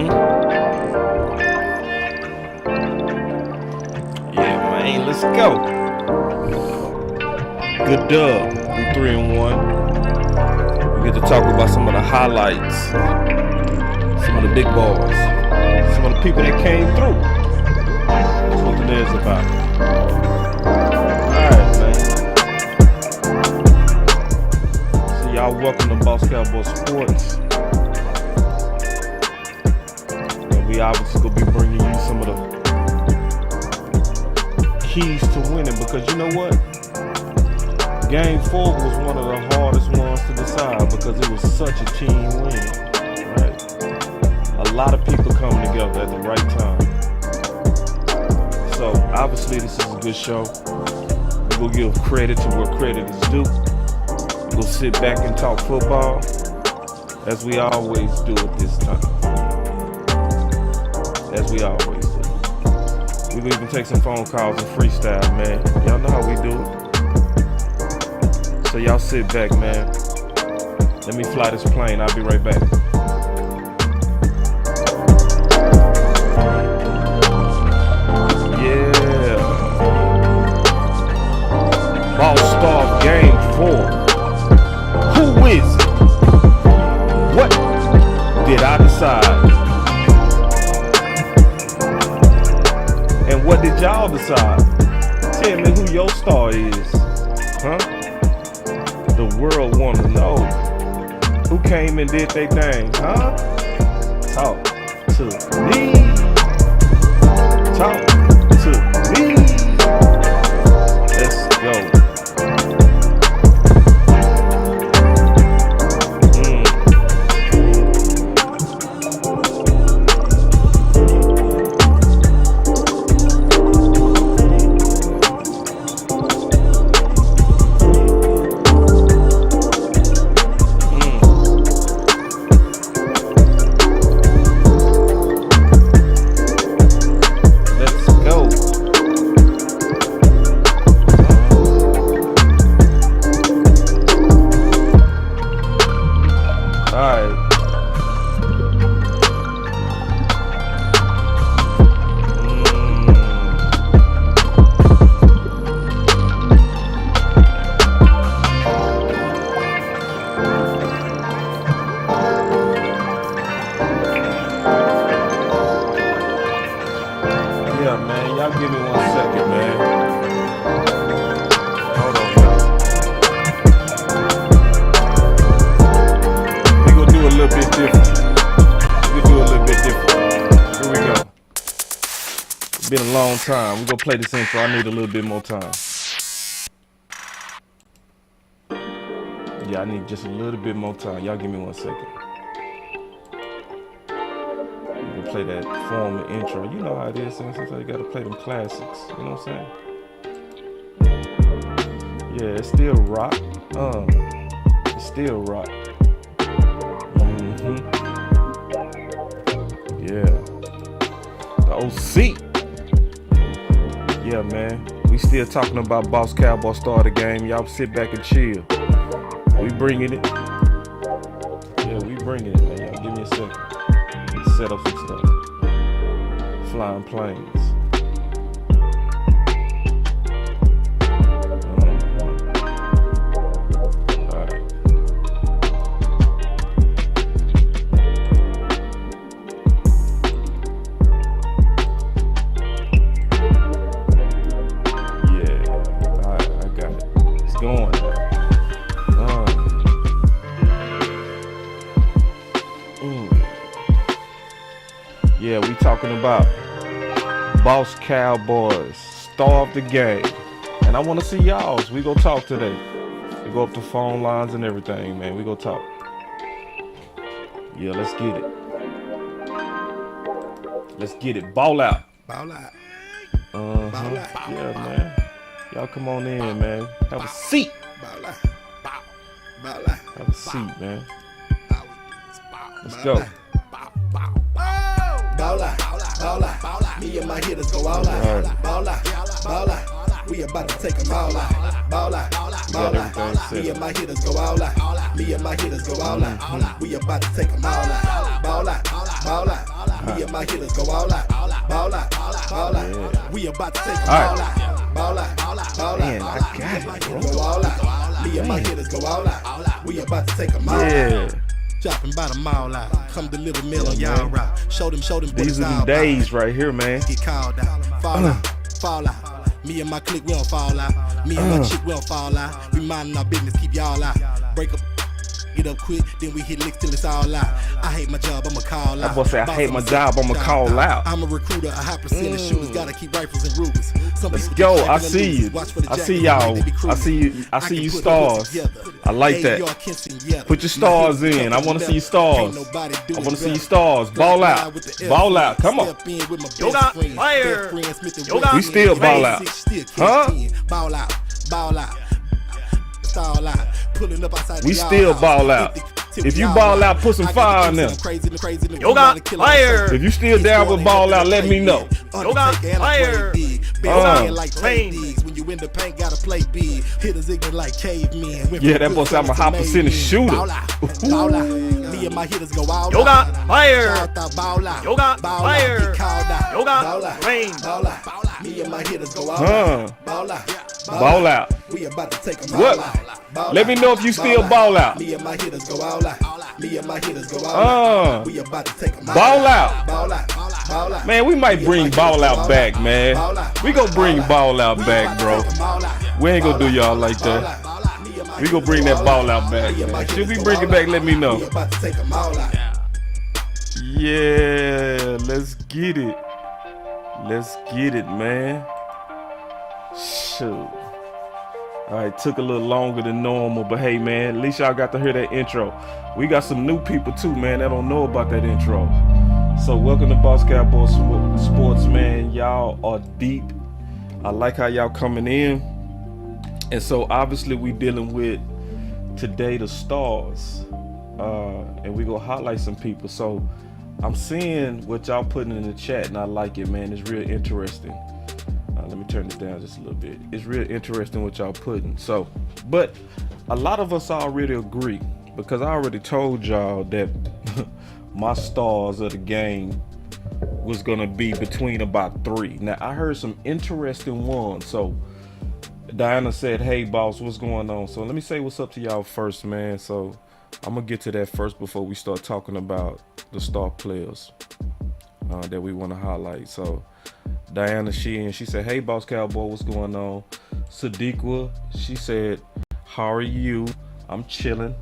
Yeah, man, let's go. Good dub. We 3-1. We get to talk about some of the highlights, some of the big boys, some of the people that came through. That's what today is about. Alright, man. So y'all welcome to Boss Cowboy Sports. And we obviously gonna be bringing you some of the keys to winning, because you know what? Game 4 was one of the hardest ones to decide because it was such a team win, right? A lot of people coming together at the right time. So obviously this is a good show. We're gonna give credit to where credit is due. We're gonna sit back and talk football as we always do at this time. As we always do. We can even take some phone calls and freestyle, man. Y'all know how we do it. So y'all sit back, man. Let me fly this plane. I'll be right back. Yeah. All-Star Game 4. Who is it? What did I decide? And what did y'all decide? Tell me who your star is. Huh? The world want to know who came and did their thing, huh? Talk to me. Talk to me. Let's go. Been a long time. We're gonna play this intro. I need a little bit more time. Yeah, I need just a little bit more time. Y'all give me 1 second. We're gonna play that formal intro. You know how it is. Sometimes you gotta play them classics. You know what I'm saying? Yeah, it's still rock. It's still rock. Yeah. The OC. Yeah, man. We still talking about Boss Cowboy Star of the game. Y'all sit back and chill. We bringing it. Yeah, we bringing it, man. Y'all give me a second. Set up some stuff. Flying planes. Yeah, we talking about Boss Cowboys, star of the game. And I want to see y'all's. We gonna talk today. We go up to phone lines and everything, man. We gonna talk. Yeah, let's get it. Let's get it. Ball out. Ball out. Ball out. Yeah, man. Y'all come on in, man. Have a seat. Ball out. Ball out. Have a seat, man. Let's go. Ball out, ball out, me and my hitters go all out. Ball out, ball out, we about to take them all out. Ball out, ball out, me and my hitters go all out. Me and my hitters go all out. We about to take them all out. Ball out, ball out, Me and my hitters go all out. Ball out. Ball out. We about to take them all out. Ball out. Ball out. Man, I got it, bro. Go all out. Me and my hitters go all out. We about to take them all out. Dropping by the mall out. Come deliver mail on y'all route. Show them. These are the days right here, man. Get called out. Fall out. Me and my clique, we don't fall out. Me and my chick, we don't fall out. We minding our business, keep y'all out. Break up, get up quick, then we hit licks till it's all out. I hate my job, I'ma call out. That boy say I hate my job, I'ma call out. I'm a recruiter, a high percentage shooters, gotta keep rifles and Rugers. Let's go. I see you. I see y'all. I see you stars. I like that. Put your stars in. I want to see your stars. I want to see your stars. Ball out. Ball out. Come on. Yoga fire. Yoga. We still ball out. Huh? Ball out. Ball out. Stall out. Pulling up outside. We still ball out. If you ball out, put some fire in them. Yoga fire. If you still down with ball out, let me know. Yoga fire. When you in the paint, gotta play big. Hitters ignorant like cavemen. Yeah, that boy said I'm a high percentage shooter. Ball out. Me and my hitters go all out. Yoga fire. Ball out. Yoga fire. Yoga rain. Ball out. Me and my hitters go all out. Ball out. Ball out. We about to take them What? all out. Let me know if you still ball out. Me and my hitters go all out. Me and my hitters go all out. We about to take them Ball out. Ball out. Ball out. Man, we might bring ball out back, man. We gonna bring ball out back, bro. We ain't gonna do y'all like that. We gonna bring that ball out back, man. Should we bring it back? Let me know. Yeah, let's get it. Let's get it, man. Shoot. Alright, took a little longer than normal, but hey, man, at least y'all got to hear that intro. We got some new people too, man, that don't know about that intro. So welcome to Boss Cowboy Sports, man. Y'all are deep. I like how y'all coming in. And so obviously we dealing with today the stars. And we gonna highlight some people. So I'm seeing what y'all putting in the chat and I like it, man. It's real interesting. Let me turn this down just a little bit. It's real interesting what y'all putting. So, but a lot of us already agree because I already told y'all that my stars of the game was gonna be between about 3. Now I heard some interesting ones. So Diana said, "Hey boss, what's going on?" So let me say what's up to y'all first, man. So I'm gonna get to that first before we start talking about the star players that we want to highlight. So Diana she said, "Hey boss Cowboy, what's going on?" Sadiqa, she said, "How are you?" "I'm chilling."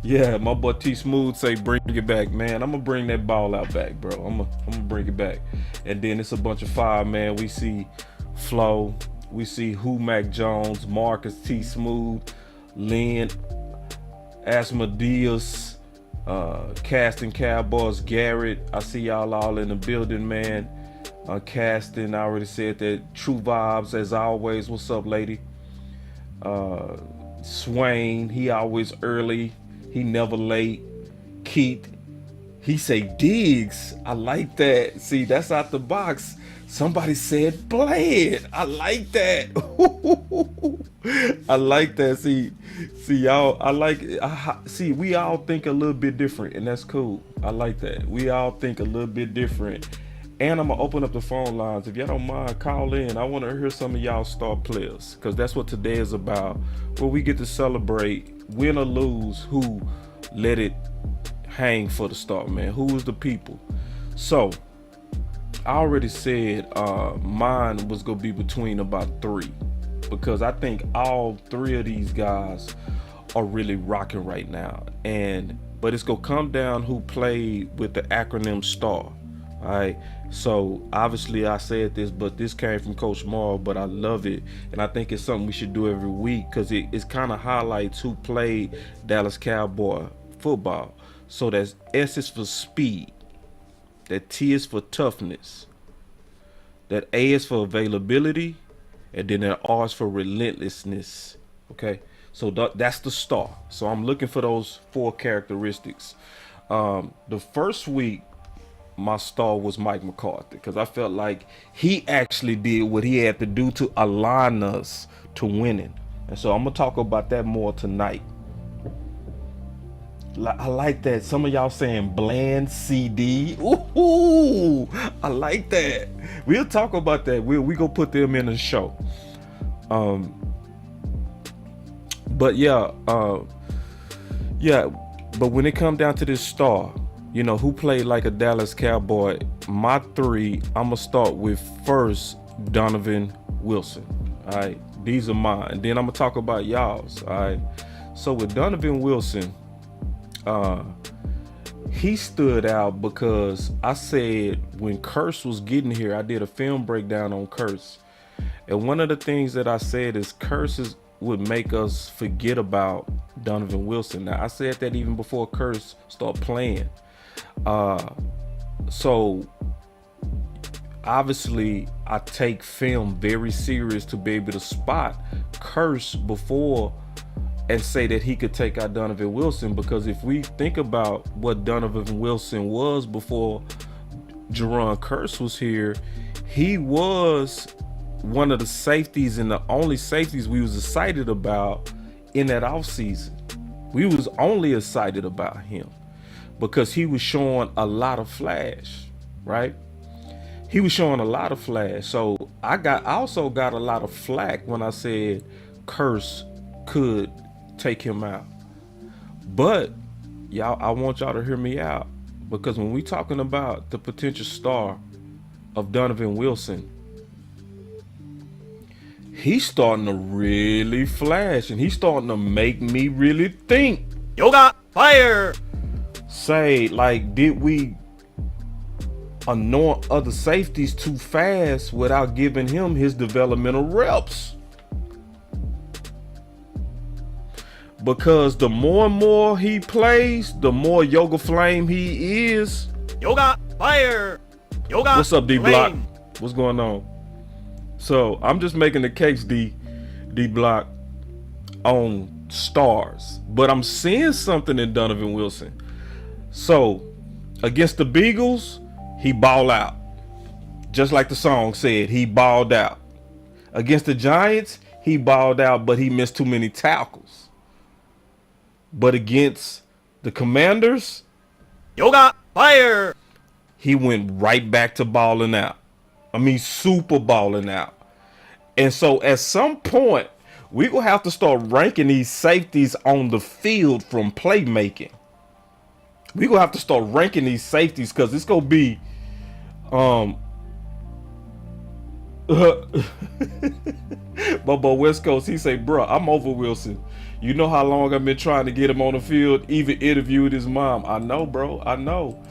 Yeah, my boy T Smooth say, "Bring it back, man." I'm gonna bring that ball out back, bro. I'm gonna bring it back. And then it's a bunch of fire, man. We see Flo, we see Who Mac Jones, Marcus, T Smooth, Lynn, Asmodeus, Casting Cowboys, Garrett. I see y'all all in the building, man. Casting, I already said that. True Vibes, as always. What's up, lady? Swain, he always early. He never late. Keith, he say Diggs. I like that. See, that's out the box. Somebody said play it. I like that. I like that. See y'all. I like it. See, we all think a little bit different, and that's cool. I like that. We all think a little bit different. And I'm gonna open up the phone lines. If y'all don't mind, call in. I want to hear some of y'all star players, because that's what today is about. Where we get to celebrate, win or lose, who let it hang for the star, man. Who is the people? So I already said mine was gonna be between about 3, because I think all 3 of these guys are really rocking right now. But it's gonna come down who played with the acronym STAR. All right, so obviously I said this, but this came from Coach Maher, but I love it, and I think it's something we should do every week, because it kind of highlights who played Dallas Cowboy football. So that's S is for speed, that T is for toughness, that A is for availability, and then that R is for relentlessness. Okay, so that's the star. So I'm looking for those 4 characteristics. The first week, my star was Mike McCarthy, because I felt like he actually did what he had to do to align us to winning. And so I'm gonna talk about that more tonight. I like that. Some of y'all saying bland CD. Ooh, I like that. We'll talk about that. We go put them in the show. But yeah, but when it come down to this star, you know, who played like a Dallas Cowboy, my three, I'm gonna start with first Donovan Wilson. All right, these are mine. And then I'm gonna talk about y'all's. All right, so with Donovan Wilson, he stood out because I said when Curse was getting here, I did a film breakdown on Curse, and one of the things that I said is Curse would make us forget about Donovan Wilson. Now I said that even before Curse started playing. So obviously I take film very serious to be able to spot Curse before and say that he could take out Donovan Wilson, because if we think about what Donovan Wilson was before Jerron Curse was here, he was one of the safeties and the only safeties we was excited about in that offseason. We was only excited about him because he was showing a lot of flash, right? He was showing a lot of flash. So I also got a lot of flack when I said Curse could take him out. But y'all, I want y'all to hear me out, because when we talking about the potential star of Donovan Wilson, he's starting to really flash, and he's starting to make me really think. Yoga fire. Say, like, did we anoint other safeties too fast without giving him his developmental reps? Because the more and more he plays, the more Yoga Flame he is. Yoga fire. Yoga. What's up, D Block? flame. What's going on? So I'm just making the case, D Block, on stars, but I'm seeing something in Donovan Wilson. So against the Beagles, he balled out, just like the song said. He balled out. Against the Giants, he balled out, but he missed too many tackles. But against the Commanders, Yoga fire. he went right back to balling out. I mean, super balling out. And so at some point, we will have to start ranking these safeties on the field from playmaking. We gonna have to start ranking these safeties, because it's gonna be Bobo West Coast, he say, bro, I'm over Wilson. You know how long I've been trying to get him on the field, even interviewed his mom. I know, bro, I know.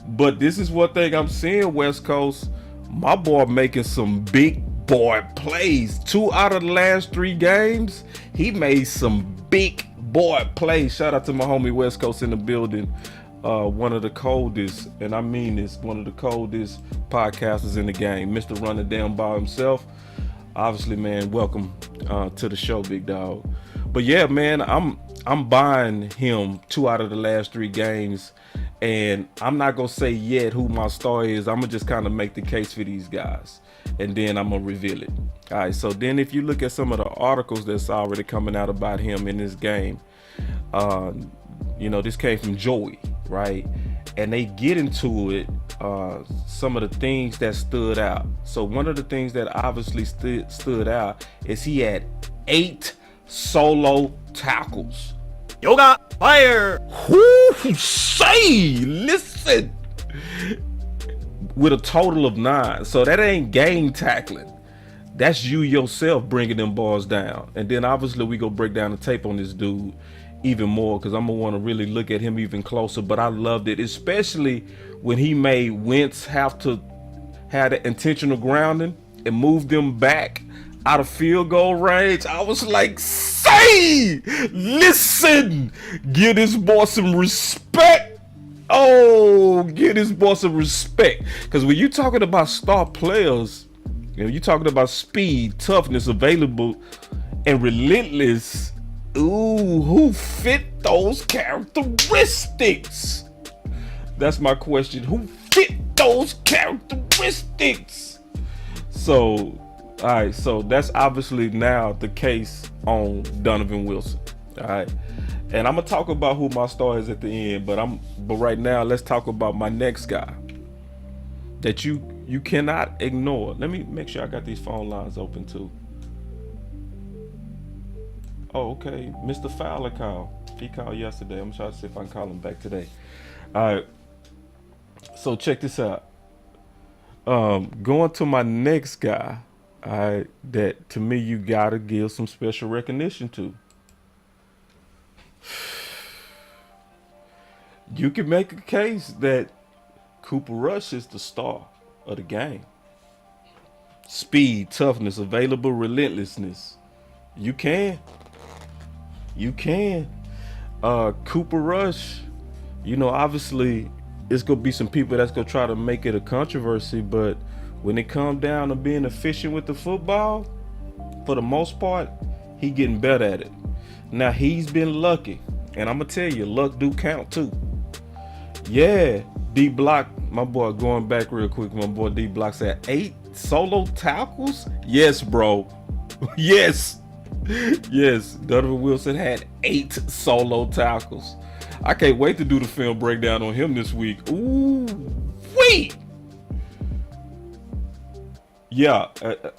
But this is one thing I'm seeing, West Coast. My boy making some big boy plays. 2 out of the last 3 games, he made some big boy plays. Shout out to my homie West Coast in the building. One of the coldest, and I mean this, one of the coldest podcasters in the game, Mr. Run It Down by himself. Obviously, man, welcome to the show, big dog. But yeah, man, I'm buying him 2 out of the last 3 games, and I'm not gonna say yet who my star is. I'm gonna just kind of make the case for these guys, and then I'm gonna reveal it. All right, so then if you look at some of the articles that's already coming out about him in this game, you know, this came from Joey, right? And they get into it, some of the things that stood out. So one of the things that obviously stood out is he had 8 solo tackles. Yoga fire. Whoo, say, listen, with a total of 9. So that ain't game tackling. That's you yourself bringing them balls down. And then obviously we go break down the tape on this dude even more, because I'm gonna want to really look at him even closer. But I loved it, especially when he made Wentz have to have the intentional grounding and move them back out of field goal range. I was like, say, listen, give this boy some respect. Oh, give this boy some respect. Because when you're talking about star players, you know, you're talking about speed, toughness, available, and relentless. Ooh, who fit those characteristics? That's my question. Who fit those characteristics? So, all right, so that's obviously now the case on Donovan Wilson. All right. And I'm gonna talk about who my star is at the end, but right now let's talk about my next guy that you cannot ignore. Let me make sure I got these phone lines open too. Oh, okay. Mr. Fowler called. He called yesterday. I'm trying to see if I can call him back today. All right. So check this out. Going to my next guy, that to me you gotta give some special recognition to. You can make a case that Cooper Rush is the star of the game. Speed, toughness, available relentlessness. You can. Cooper Rush, obviously it's gonna be some people that's gonna try to make it a controversy, but when it comes down to being efficient with the football, for the most part, he getting better at it. Now he's been lucky, and I'm gonna tell you, luck do count too. Yeah, D Block, my boy, going back real quick, my boy D Block said 8 solo tackles. Yes, bro. Yes. Donovan Wilson had 8 solo tackles. I can't wait to do the film breakdown on him this week. Ooh, wait. Yeah,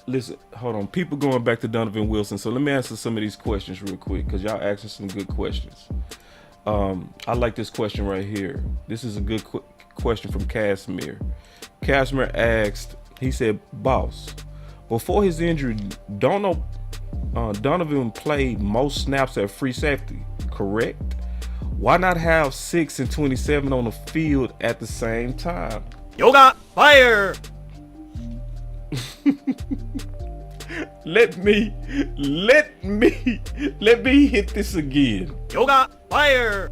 listen, hold on. People going back to Donovan Wilson. So let me answer some of these questions real quick, because y'all asking some good questions. I like this question right here. This is a good question from Casimir. Casimir asked, he said, "Boss, before his injury, Donovan played most snaps at free safety, correct? Why not have 6 and 27 on the field at the same time?" Yoga fire. Let me hit this again. Yoga fire.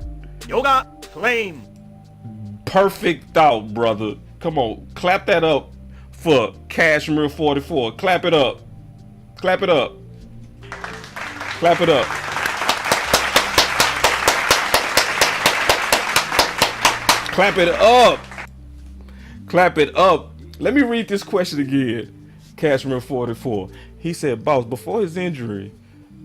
Yoga flame. Perfect thought, brother. Come on, clap that up for Cashmere 44. Clap it up. Clap it up. Clap it up. Clap it up. Clap it up. Let me read this question again. Cashmere 44. He said, "Boss, before his injury,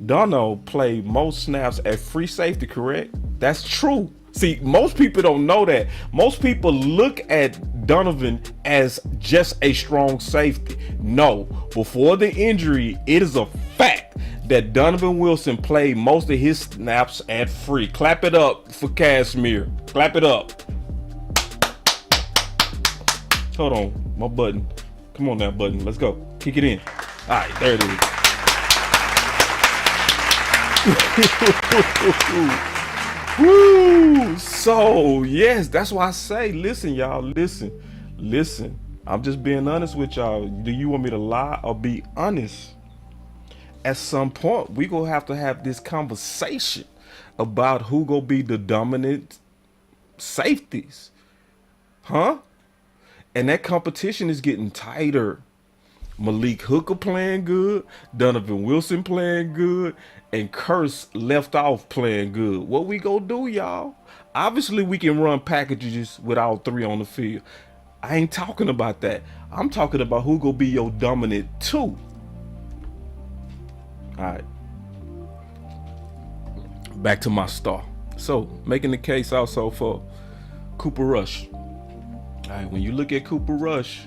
Dono played most snaps at free safety, correct?" That's true. See, most people don't know that. Most people look at Donovan as just a strong safety. No, before the injury, it is a fact that Donovan Wilson played most of his snaps at free. Clap it up for Cashmere. Clap it up. Hold on, my button. Come on now, button. Let's go. Kick it in. All right, there it is. Woo! So, yes, that's why I say, listen, y'all, listen. I'm just being honest with y'all. Do you want me to lie or be honest? At some point, we gonna have to have this conversation about who gonna be the dominant safeties. Huh? And that competition is getting tighter. Malik Hooker playing good, Donovan Wilson playing good, and Curse left off playing good. What we gonna do, y'all? Obviously, we can run packages with all 3 on the field. I ain't talking about that. I'm talking about who gonna be your dominant 2. All right. Back to my star. So, making the case also for Cooper Rush. All right, when you look at Cooper Rush,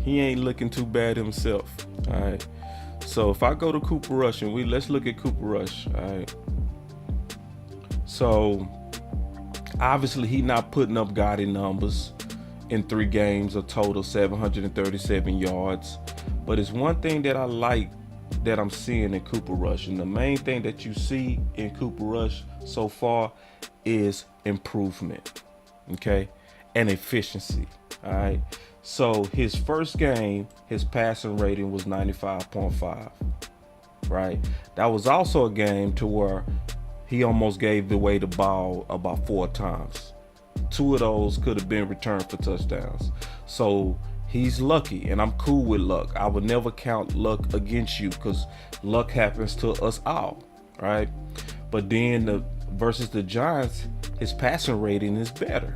he ain't looking too bad himself. All right. So if I go to Cooper Rush and let's look at Cooper Rush. All right. So obviously he not putting up gaudy numbers in 3 games, a total 737 yards. But it's one thing that I like that I'm seeing in Cooper Rush. And the main thing that you see in Cooper Rush so far is improvement. Okay. And efficiency. All right. So his first game, his passing rating was 95.5, right? That was also a game to where he almost gave away the ball about 4 times. 2 of those could have been returned for touchdowns. So he's lucky, and I'm cool with luck. I would never count luck against you because luck happens to us all, right? But then versus the Giants, his passing rating is better,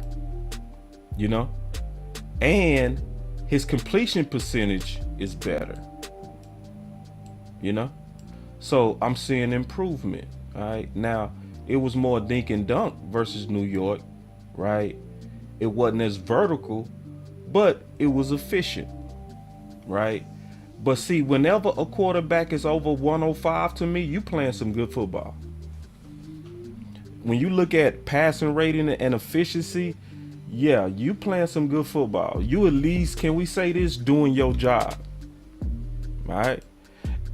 and his completion percentage is better, So I'm seeing improvement. All right. Now, it was more dink and dunk versus New York, right? It wasn't as vertical, but it was efficient, right? But see, whenever a quarterback is over 105, to me, you playing some good football. When you look at passing rating and efficiency, yeah, you playing some good football. You at least, can we say this, doing your job, right?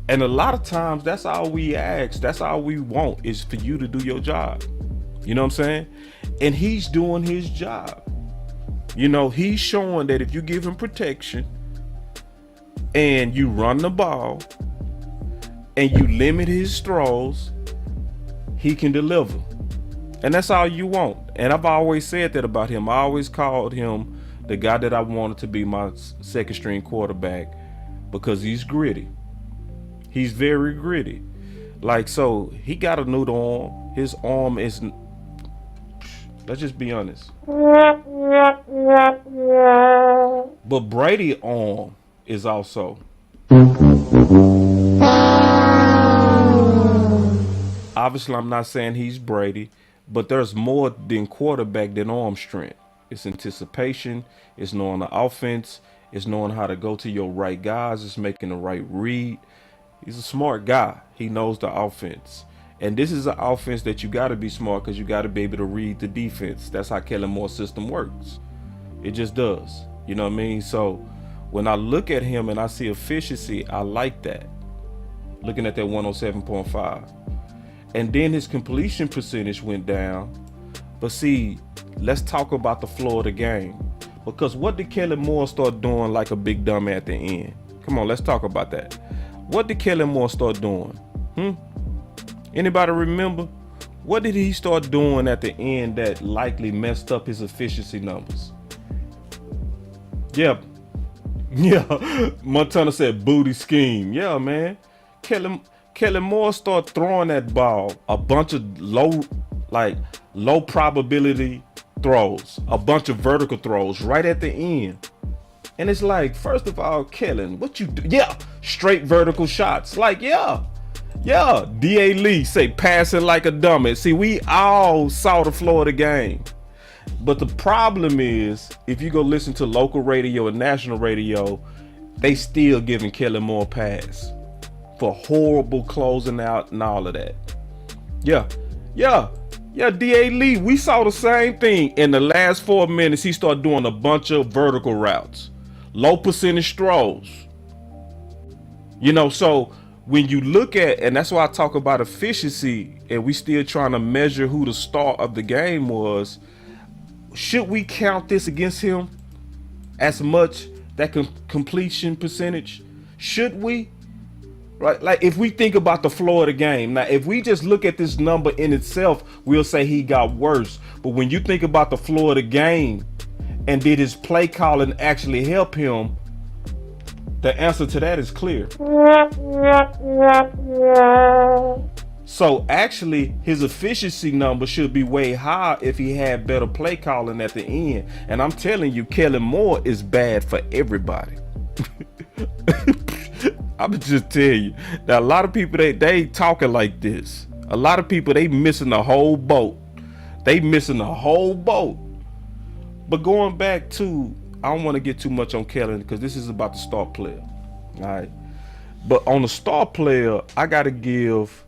And a lot of times, that's all we ask. That's all we want, is for you to do your job. You know what I'm saying? And he's doing his job. You know, he's showing that if you give him protection and you run the ball and you limit his throws, he can deliver. And that's all you want. And I've always said that about him. I always called him the guy that I wanted to be my second string quarterback, because he's gritty. He's very gritty. Like, so he got a new arm. His arm is, let's just be honest. But Brady's arm is also. Obviously, I'm not saying he's Brady, but there's more than quarterback than arm strength. It's anticipation. It's knowing the offense. It's knowing how to go to your right guys. It's making the right read. He's a smart guy. He knows the offense. And this is an offense that you got to be smart, because you got to be able to read the defense. That's how Kellen Moore's system works. It just does. You know what I mean? So when I look at him and I see efficiency, I like that. Looking at that 107.5. And then his completion percentage went down. But see, let's talk about the flow of the game. Because what did Kellen Moore start doing like a big dummy at the end? Come on, let's talk about that. What did Kellen Moore start doing? Anybody remember? What did he start doing at the end that likely messed up his efficiency numbers? Yeah. Montana said booty scheme. Yeah, man. Kellen Moore started throwing that ball, a bunch of low probability throws, a bunch of vertical throws right at the end. And it's like, first of all, Kellen, what you do? Yeah, straight vertical shots. Like, yeah. D.A. Lee say passing like a dummy. See, we all saw the flow of the game. But the problem is, if you go listen to local radio and national radio, they still giving Kellen Moore a pass for horrible closing out and all of that. Yeah, D.A. Lee, we saw the same thing. In the last 4 minutes, he started doing a bunch of vertical routes, low percentage throws. You know, so when you look at, and that's why I talk about efficiency, and we still trying to measure who the star of the game was, should we count this against him as much, that completion percentage? Should we? Right? Like, if we think about the flow of the game, now if we just look at this number in itself, we'll say he got worse. But when you think about the flow of the game, and did his play calling actually help him, the answer to that is clear. So actually, his efficiency number should be way higher if he had better play calling at the end. And I'm telling you, Kellen Moore is bad for everybody. I'm just tell you that a lot of people, they talking like this. A lot of people, they missing the whole boat. But going back to, I don't want to get too much on Kellen, because this is about the star player. All right. But on the star player, I got to give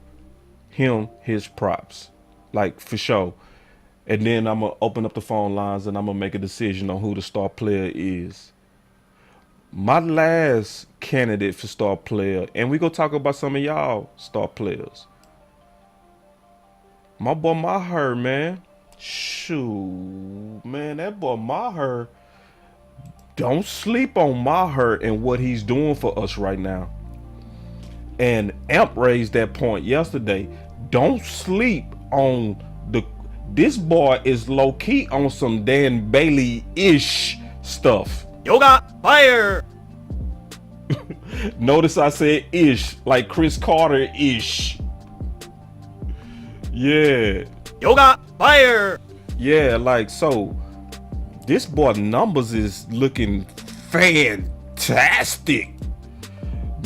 him his props, like, for sure. And then I'm going to open up the phone lines and I'm going to make a decision on who the star player is. My last candidate for star player, and we gonna talk about some of y'all star players. My boy Maher, man. Shoot, man, that boy Maher. Don't sleep on Maher and what he's doing for us right now. And Amp raised that point yesterday. Don't sleep on this boy is low key on some Dan Bailey-ish stuff. Yoga fire. Notice I said ish, like Chris Carter-ish. Yeah. Yoga fire. Yeah, like, so this boy numbers is looking fantastic.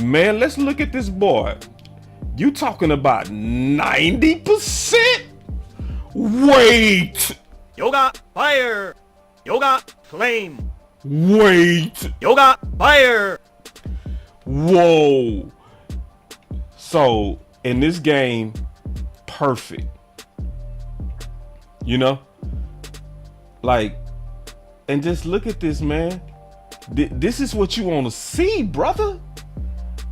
Man, let's look at this boy. You talking about 90%? Wait. Yoga fire. Yoga flame. Wait. Yoga fire. Whoa. So, in this game, perfect. You know? Like, and just look at this, man. This is what you want to see, brother.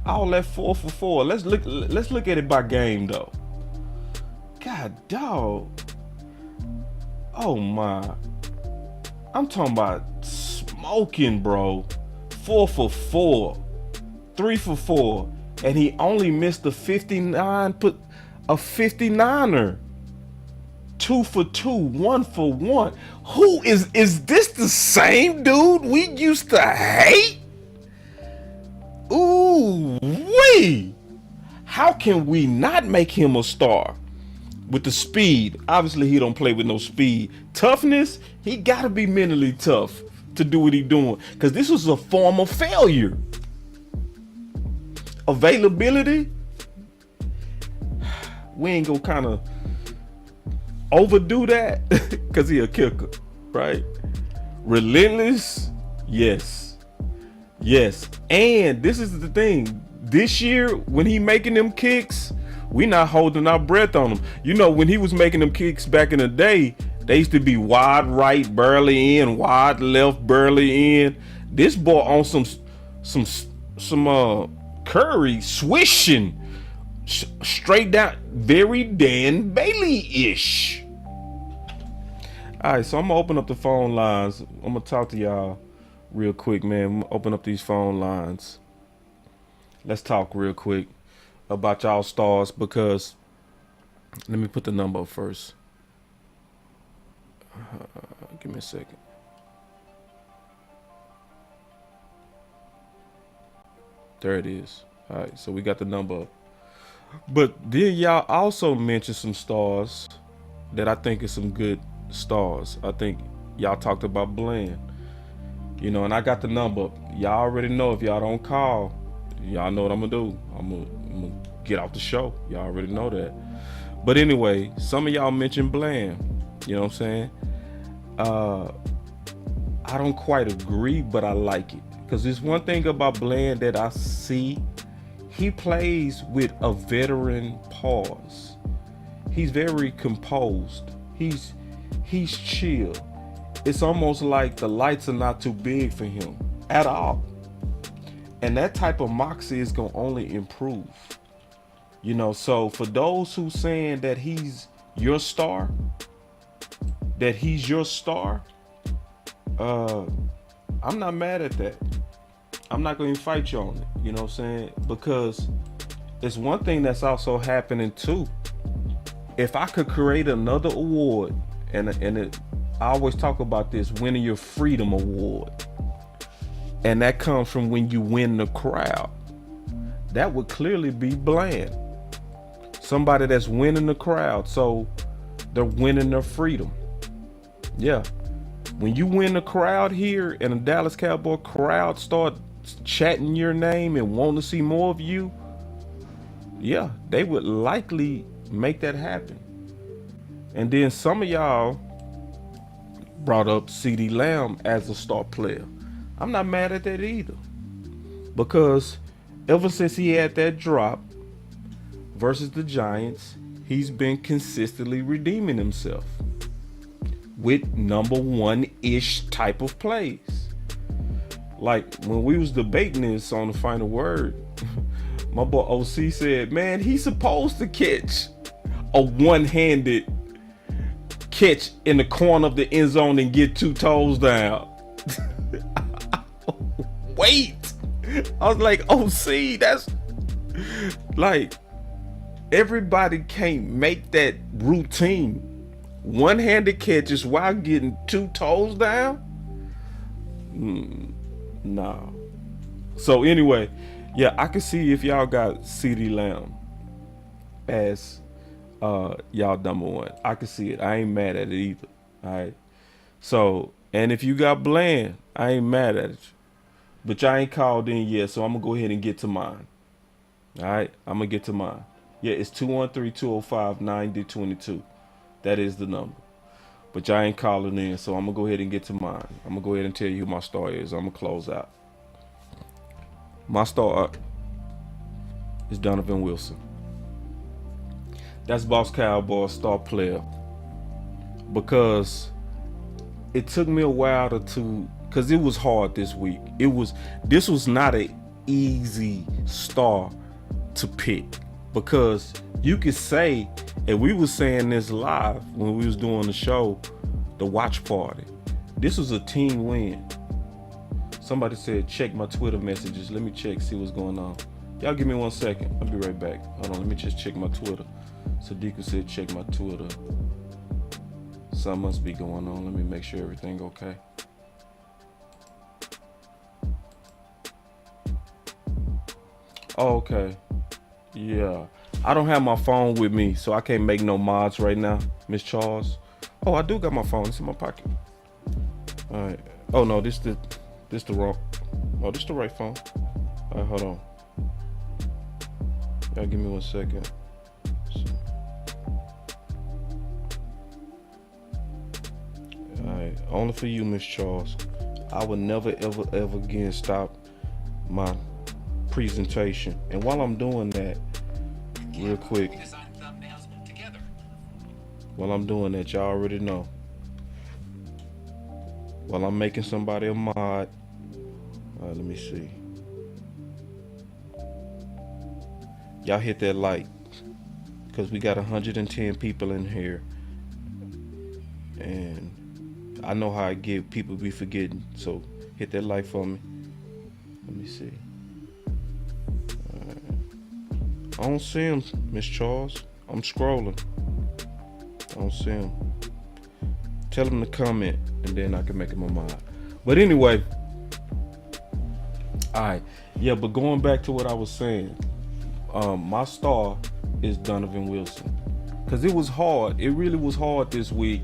All that 4 for 4. Let's look at it by game though. God dog. Oh my. I'm talking about smoking, bro. 4 for 4. 3 for 4. And he only missed a 59er. 2 for 2, 1 for 1. Who is this the same dude we used to hate? Ooh, wee. How can we not make him a star? With the speed, obviously he don't play with no speed. Toughness, he gotta be mentally tough to do what he doing. Cause this was a form of failure. Availability, we ain't gonna kind of overdo that because he a kicker, right? Relentless, yes. And this is the thing. This year, when he making them kicks, we not holding our breath on him. You know, when he was making them kicks back in the day, they used to be wide right, barely in, wide left, barely in. This boy on some Curry swishing straight down, very Dan Bailey-ish. All right, so I'm gonna open up the phone lines. I'm gonna talk to y'all real quick, man. I'm gonna open up these phone lines. Let's talk real quick about y'all stars, because let me put the number up first. Give me a second. There it is. All right, so we got the number up. But then y'all also mentioned some stars that I think is some good stars. I think y'all talked about Bland, you know, and I got the number. Y'all already know, if y'all don't call, y'all know what I'm gonna do. I'm gonna get off the show. Y'all already know that. But anyway, some of y'all mentioned Bland. You know what I'm saying? I don't quite agree, but I like it, because there's one thing about Bland that I see. He plays with a veteran pause. He's very composed. He's chill. It's almost like the lights are not too big for him at all. And that type of moxie is gonna only improve. You know, so for those who saying that he's your star, I'm not mad at that. I'm not going to fight you on it, you know what I'm saying? Because it's one thing that's also happening too. If I could create another award, I always talk about this, winning your freedom award. And that comes from when you win the crowd. That would clearly be Bland. Somebody that's winning the crowd, so they're winning their freedom. Yeah. When you win the crowd here and the Dallas Cowboy crowd start chatting your name and want to see more of you, yeah, they would likely make that happen. And then some of y'all brought up CeeDee Lamb as a star player. I'm not mad at that either, because ever since he had that drop versus the Giants, he's been consistently redeeming himself with number one-ish type of plays. Like when we was debating this on the Final Word, my boy OC said, man, he's supposed to catch a one-handed catch in the corner of the end zone and get 2 toes down. Wait, I was like, OC, that's like, everybody can't make that routine. One-handed catches while getting 2 toes down? No. So anyway, yeah, I can see if y'all got CeeDee Lamb as y'all number one. I can see it. I ain't mad at it either. All right. So, and if you got Bland, I ain't mad at it. But y'all ain't called in yet, so I'm gonna go ahead and get to mine. All right, I'm gonna get to mine. Yeah, it's 213-205-9022. That is the number. But y'all ain't calling in, so I'm going to go ahead and get to mine. I'm going to go ahead and tell you who my star is. I'm going to close out. My star is Donovan Wilson. That's Boss Cowboy star player. Because it took me a while because it was hard this week. This was not an easy star to pick. Because you could say, and we was saying this live when we was doing the show, the watch party. This was a team win. Somebody said, check my Twitter messages. Let me check, see what's going on. Y'all give me 1 second. I'll be right back. Hold on, let me just check my Twitter. Sadiqa said, check my Twitter. Something must be going on. Let me make sure everything okay. Oh, okay. Yeah. I don't have my phone with me, so I can't make no mods right now, Miss Charles. Oh, I do got my phone. It's in my pocket. All right. Oh no, this the wrong. Oh, this the right phone. All right, hold on. Y'all give me 1 second. All right, only for you, Miss Charles. I will never, ever, ever again stop my presentation. And while I'm doing that, real quick, while I'm doing that, y'all already know. While I'm making somebody a mod, all right, let me see. Y'all hit that like, because we got 110 people in here. And I know how I get, people be forgetting. So hit that like for me. Let me see. I don't see him, Miss Charles. I'm scrolling. I don't see him. Tell him to comment, and then I can make him a mod. But anyway, all right. Yeah, but going back to what I was saying, my star is Donovan Wilson. Because it was hard. It really was hard this week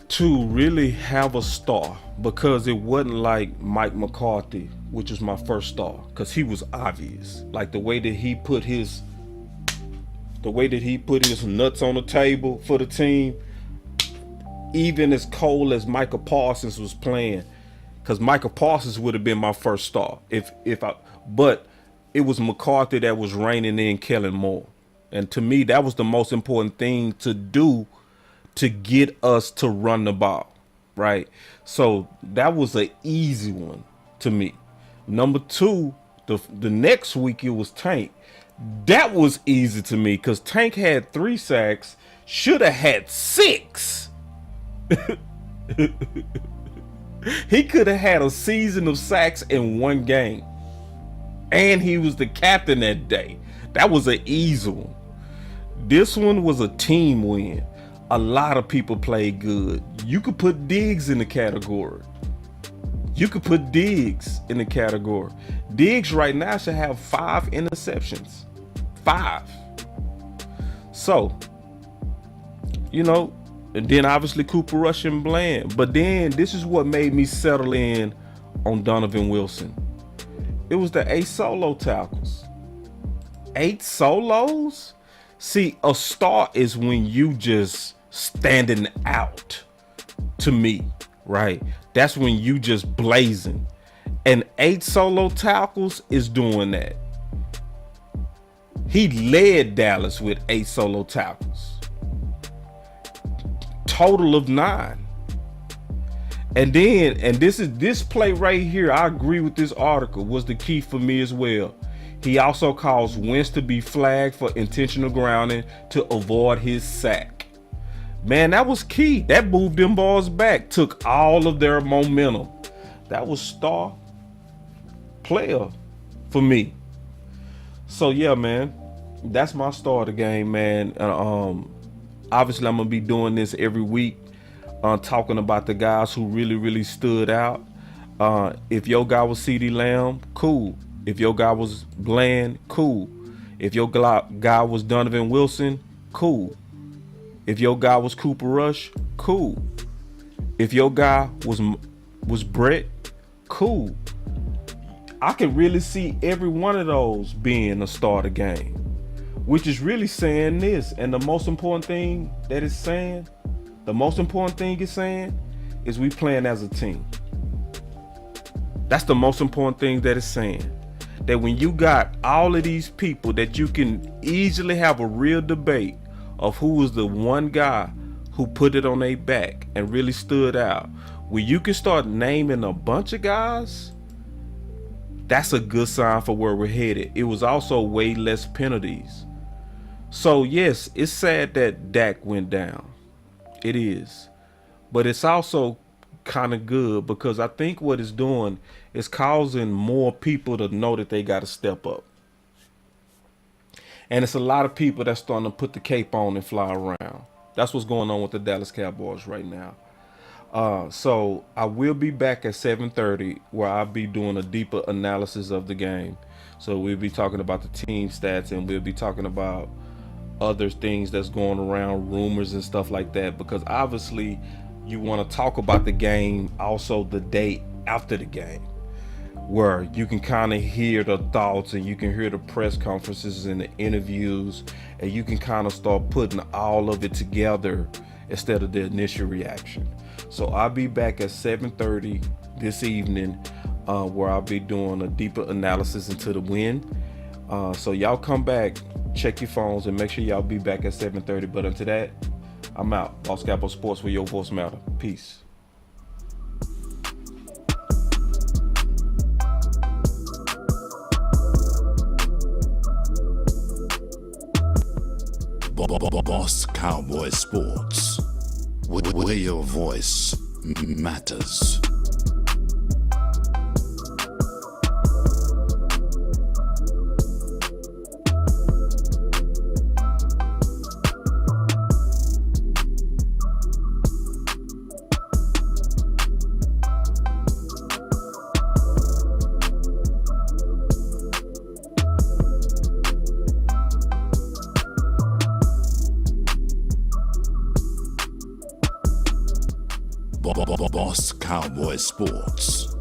to really have a star, because it wasn't like Mike McCarthy, which was my first star, because he was obvious. Like the way that he put his nuts on the table for the team, even as cold as Michael Parsons was playing, because Michael Parsons would have been my first star but it was McCarthy that was reining in Kellen Moore. And to me, that was the most important thing to do to get us to run the ball, right? So that was an easy one to me. Number two, the next week it was Tank. That was easy to me because Tank had 3 sacks, should have had 6. He could have had a season of sacks in 1 game. And he was the captain that day. That was an easy one. This one was a team win. A lot of people played good. You could put Diggs in the category. Diggs right now should have 5 interceptions. 5. So, and then obviously Cooper Rush and Bland. But then this is what made me settle in on Donovan Wilson. It was the 8 solo tackles. 8 solos? See, a star is when you just standing out to me, right? That's when you just blazing. And 8 solo tackles is doing that. He led Dallas with 8 solo tackles. Total of 9. And this play right here, I agree with this article, was the key for me as well. He also caused Wentz to be flagged for intentional grounding to avoid his sack. Man, that was key. That moved them balls back, took all of their momentum. That was star player for me. So yeah, man, that's my star of the game, man. Obviously, I'm gonna be doing this every week, talking about the guys who really, really stood out. If your guy was CeeDee Lamb, cool. If your guy was Bland, cool. If your guy was Donovan Wilson, cool. If your guy was Cooper Rush, cool. If your guy was Brett, cool. I can really see every one of those being a starter game. which is really saying this. And the most important thing that it's saying, is we playing as a team. That's the most important thing that it's saying. That when you got all of these people that you can easily have a real debate of who was the one guy who put it on their back and really stood out, when you can start naming a bunch of guys, that's a good sign for where we're headed. It was also way less penalties. So yes, it's sad that Dak went down. It is. But it's also kind of good because I think what it's doing is causing more people to know that they got to step up. And it's a lot of people that's starting to put the cape on and fly around. That's what's going on with the Dallas Cowboys right now. So I will be back at 7:30 where I'll be doing a deeper analysis of the game. So we'll be talking about the team stats and we'll be talking about other things that's going around, rumors and stuff like that, because obviously you want to talk about the game also the day after the game, where you can kind of hear the thoughts and you can hear the press conferences and the interviews, and you can kind of start putting all of it together instead of the initial reaction. So I'll be back at 7:30 this evening where I'll be doing a deeper analysis into the win. So y'all come back, check your phones, and make sure y'all be back at 7:30. But until that, I'm out. Boss Cowboy Sports, where your voice matter. Peace. Boss Cowboy Sports, where your voice matters. Boss Cowboy Sports.